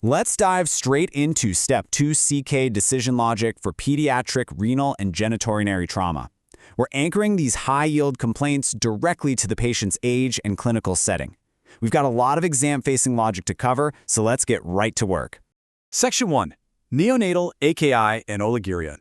Let's dive straight into Step 2 CK decision logic for pediatric renal and genitourinary trauma. We're anchoring these high-yield complaints directly to the patient's age and clinical setting. We've got a lot of exam-facing logic to cover, so let's get right to work. Section 1. Neonatal AKI and oliguria.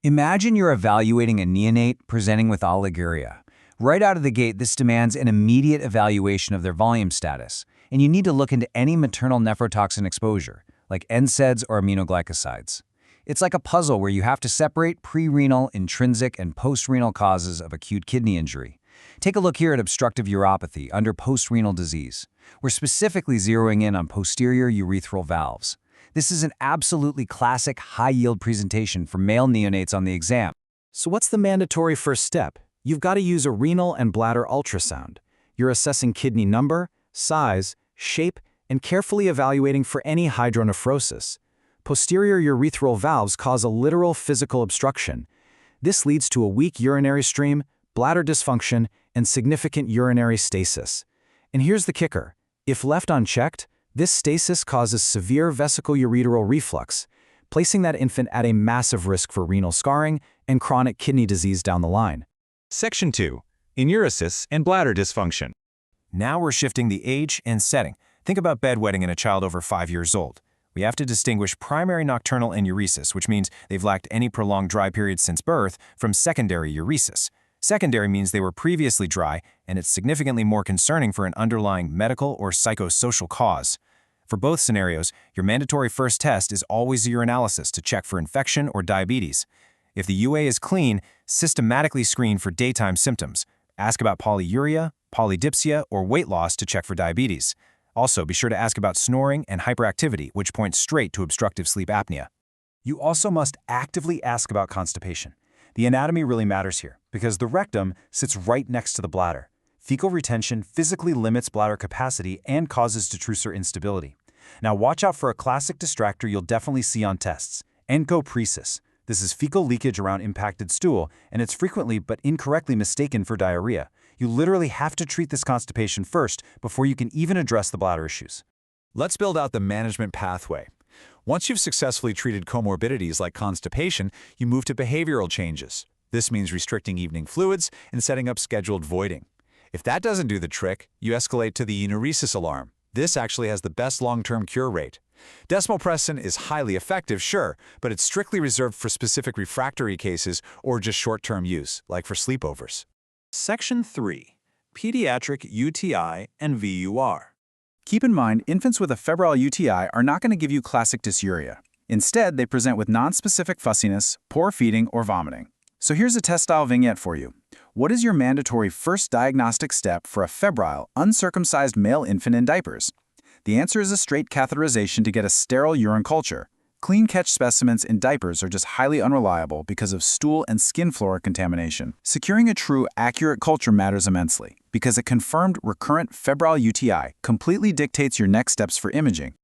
Imagine you're evaluating a neonate presenting with oliguria. Right out of the gate, this demands an immediate evaluation of their volume status, and you need to look into any maternal nephrotoxin exposure, like NSAIDs or aminoglycosides. It's like a puzzle where you have to separate pre-renal, intrinsic, and post-renal causes of acute kidney injury. Take a look here at obstructive uropathy under post-renal disease. We're specifically zeroing in on posterior urethral valves. This is an absolutely classic high-yield presentation for male neonates on the exam. So what's the mandatory first step? You've got to use a renal and bladder ultrasound. You're assessing kidney number, size, shape, and carefully evaluating for any hydronephrosis. Posterior urethral valves cause a literal physical obstruction. This leads to a weak urinary stream, bladder dysfunction, and significant urinary stasis. And here's the kicker. If left unchecked, this stasis causes severe vesicoureteral reflux, placing that infant at a massive risk for renal scarring and chronic kidney disease down the line. Section 2. Enuresis and bladder dysfunction. Now we're shifting the age and setting. Think about bedwetting in a child over 5 years old. We have to distinguish primary nocturnal enuresis, which means they've lacked any prolonged dry periods since birth, from secondary uresis. Secondary means they were previously dry, and it's significantly more concerning for an underlying medical or psychosocial cause. For both scenarios, your mandatory first test is always a urinalysis to check for infection or diabetes. If the UA is clean, systematically screen for daytime symptoms. Ask about polyuria, polydipsia, or weight loss to check for diabetes. Also, be sure to ask about snoring and hyperactivity, which points straight to obstructive sleep apnea. You also must actively ask about constipation. The anatomy really matters here, because the rectum sits right next to the bladder. Fecal retention physically limits bladder capacity and causes detrusor instability. Now watch out for a classic distractor you'll definitely see on tests, encopresis. This is fecal leakage around impacted stool, and it's frequently but incorrectly mistaken for diarrhea. You literally have to treat this constipation first before you can even address the bladder issues. Let's build out the management pathway. Once you've successfully treated comorbidities like constipation, you move to behavioral changes. This means restricting evening fluids and setting up scheduled voiding. If that doesn't do the trick, you escalate to the enuresis alarm. This actually has the best long-term cure rate. Desmopressin is highly effective, sure, but it's strictly reserved for specific refractory cases or just short-term use, like for sleepovers. Section 3. Pediatric UTI and VUR. Keep in mind, infants with a febrile UTI are not going to give you classic dysuria. Instead, they present with nonspecific fussiness, poor feeding, or vomiting. So here's a test-style vignette for you. What is your mandatory first diagnostic step for a febrile, uncircumcised male infant in diapers? The answer is a straight catheterization to get a sterile urine culture. Clean catch specimens in diapers are just highly unreliable because of stool and skin flora contamination. Securing a true, accurate culture matters immensely, because a confirmed recurrent febrile UTI completely dictates your next steps for imaging.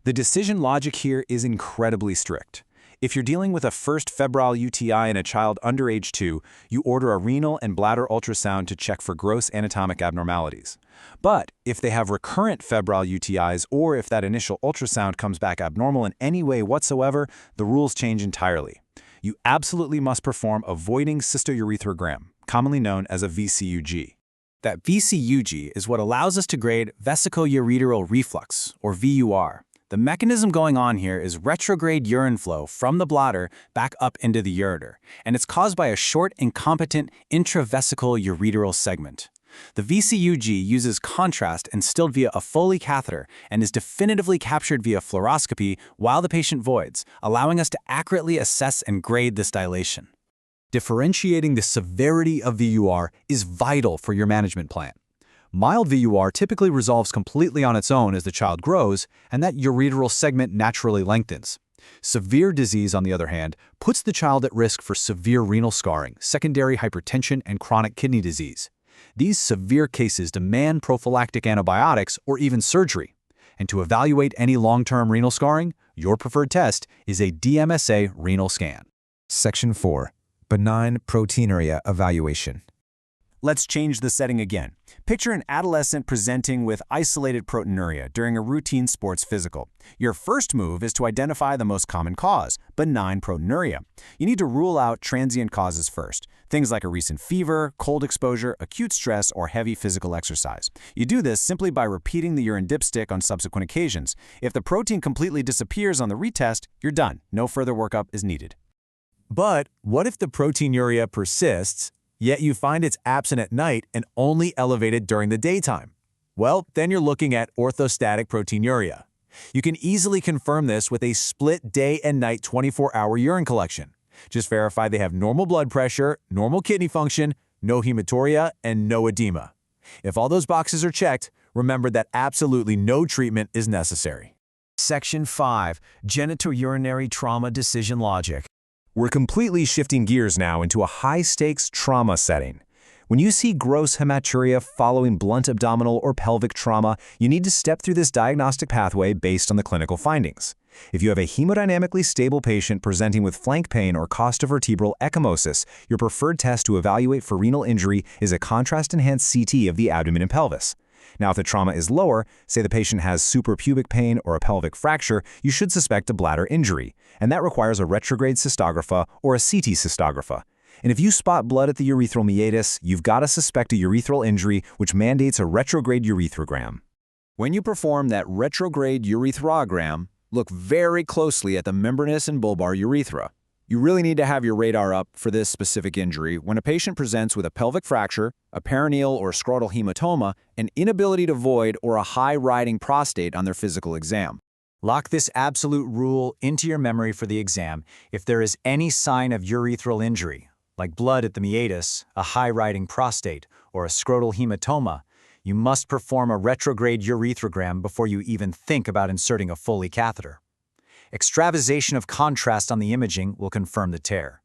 The decision logic here is incredibly strict. If you're dealing with a first febrile UTI in a child under age 2, you order a renal and bladder ultrasound to check for gross anatomic abnormalities. But if they have recurrent febrile UTIs, or if that initial ultrasound comes back abnormal in any way whatsoever, the rules change entirely. You absolutely must perform a voiding cystourethrogram, commonly known as a VCUG. That VCUG is what allows us to grade vesicoureteral reflux, or VUR. The mechanism going on here is retrograde urine flow from the bladder back up into the ureter, and it's caused by a short, incompetent intravesical ureteral segment. The VCUG uses contrast instilled via a Foley catheter and is definitively captured via fluoroscopy while the patient voids, allowing us to accurately assess and grade this dilation. Differentiating the severity of VUR is vital for your management plan. Mild VUR typically resolves completely on its own as the child grows, and that ureteral segment naturally lengthens. Severe disease, on the other hand, puts the child at risk for severe renal scarring, secondary hypertension, and chronic kidney disease. These severe cases demand prophylactic antibiotics or even surgery. And to evaluate any long-term renal scarring, your preferred test is a DMSA renal scan. Section 4. Benign proteinuria evaluation. Let's change the setting again. Picture an adolescent presenting with isolated proteinuria during a routine sports physical. Your first move is to identify the most common cause, benign proteinuria. You need to rule out transient causes first, things like a recent fever, cold exposure, acute stress, or heavy physical exercise. You do this simply by repeating the urine dipstick on subsequent occasions. If the protein completely disappears on the retest, you're done. No further workup is needed. But what if the proteinuria persists, yet you find it's absent at night and only elevated during the daytime? Well, then you're looking at orthostatic proteinuria. You can easily confirm this with a split day and night 24-hour urine collection. Just verify they have normal blood pressure, normal kidney function, no hematuria, and no edema. If all those boxes are checked, remember that absolutely no treatment is necessary. Section 5. Genitourinary Trauma Decision Logic. We're completely shifting gears now into a high-stakes trauma setting. When you see gross hematuria following blunt abdominal or pelvic trauma, you need to step through this diagnostic pathway based on the clinical findings. If you have a hemodynamically stable patient presenting with flank pain or costovertebral ecchymosis, your preferred test to evaluate for renal injury is a contrast-enhanced CT of the abdomen and pelvis. Now, if the trauma is lower, say the patient has suprapubic pain or a pelvic fracture, you should suspect a bladder injury, and that requires a retrograde cystography or a CT cystography. And if you spot blood at the urethral meatus, you've got to suspect a urethral injury, which mandates a retrograde urethrogram. When you perform that retrograde urethrogram, look very closely at the membranous and bulbar urethra. You really need to have your radar up for this specific injury when a patient presents with a pelvic fracture, a perineal or scrotal hematoma, an inability to void, or a high-riding prostate on their physical exam. Lock this absolute rule into your memory for the exam. If there is any sign of urethral injury, like blood at the meatus, a high-riding prostate, or a scrotal hematoma, you must perform a retrograde urethrogram before you even think about inserting a Foley catheter. Extravasation of contrast on the imaging will confirm the tear.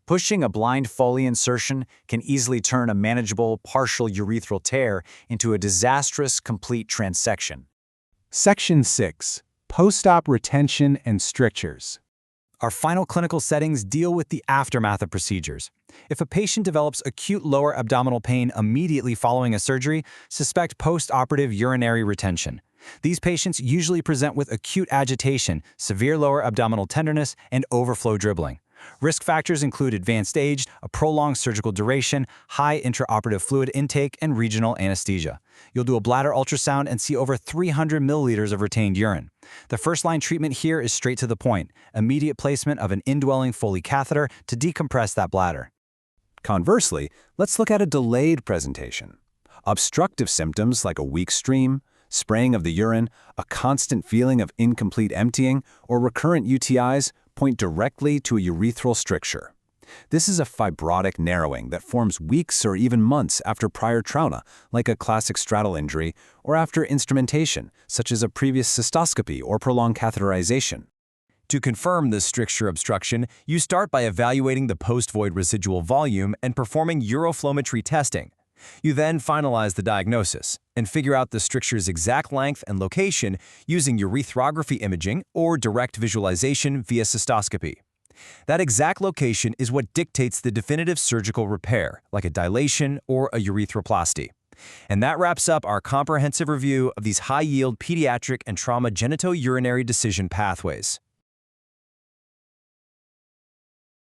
Pushing a blind Foley insertion can easily turn a manageable partial urethral tear into a disastrous complete transection. Section 6. Post-op retention and strictures. Our final clinical settings deal with the aftermath of procedures. If a patient develops acute lower abdominal pain immediately following a surgery, suspect post-operative urinary retention. These patients usually present with acute agitation, severe lower abdominal tenderness, and overflow dribbling. Risk factors include advanced age, a prolonged surgical duration, high intraoperative fluid intake, and regional anesthesia. You'll do a bladder ultrasound and see over 300 milliliters of retained urine. The first-line treatment here is straight to the point: immediate placement of an indwelling Foley catheter to decompress that bladder. Conversely, let's look at a delayed presentation. Obstructive symptoms like a weak stream, spraying of the urine, a constant feeling of incomplete emptying, or recurrent UTIs point directly to a urethral stricture. This is a fibrotic narrowing that forms weeks or even months after prior trauma, like a classic straddle injury, or after instrumentation, such as a previous cystoscopy or prolonged catheterization. To confirm this stricture obstruction, you start by evaluating the post-void residual volume and performing uroflowmetry testing. You then finalize the diagnosis and figure out the stricture's exact length and location using urethroplasty imaging or direct visualization via cystoscopy. That exact location is what dictates the definitive surgical repair, like a dilation or a urethroplasty. And that wraps up our comprehensive review of these high-yield pediatric and trauma genitourinary decision pathways.